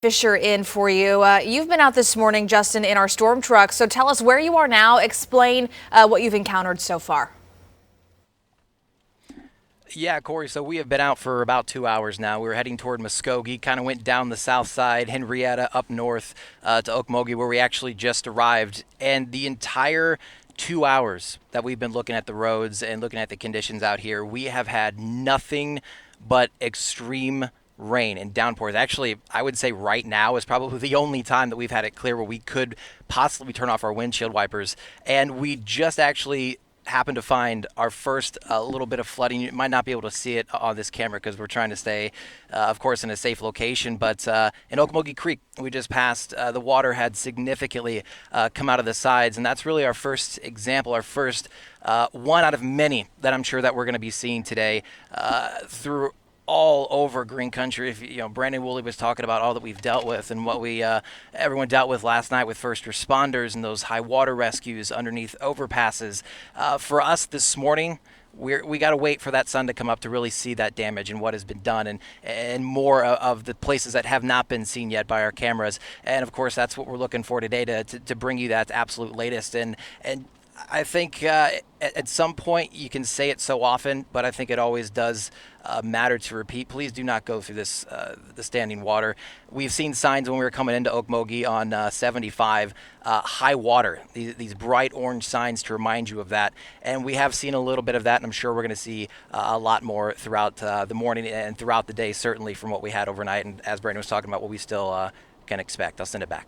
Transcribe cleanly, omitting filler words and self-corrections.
Fisher in for you. You've been out this morning, Justin, in our storm truck. So tell us where you are now. Explain what you've encountered so far. Yeah, Corey, so we have been out for about 2 hours now. We were heading toward Muskogee, kind of went down the south side, Henrietta up north to Okmulgee, where we actually just arrived. And the entire 2 hours that we've been looking at the roads and looking at the conditions out here, we have had nothing but extreme rain and downpours. Actually, I would say right now is probably the only time that we've had it clear where we could possibly turn off our windshield wipers. And we just actually happened to find our first little bit of flooding. You might not be able to see it on this camera because we're trying to stay, of course, in a safe location. But in Okmulgee Creek, we just passed, the water had significantly come out of the sides. And that's really our first example, our first one out of many that I'm sure that we're going to be seeing today through all over green country. If Brandon Woolley was talking about all that we've dealt with and what we everyone dealt with last night with first responders and those high water rescues underneath overpasses. For us this morning, we got to wait for that sun to come up to really see that damage and what has been done, and more of the places that have not been seen yet by our cameras. And of course, that's what we're looking for today to bring you that absolute latest. And I think at some point you can say it so often, but I think it always does matter to repeat. Please do not go through this the standing water. We've seen signs when we were coming into Okmulgee on 75, high water, these bright orange signs to remind you of that. And we have seen a little bit of that, and I'm sure we're going to see a lot more throughout the morning and throughout the day, certainly from what we had overnight. And as Brandon was talking about, what we still can expect. I'll send it back.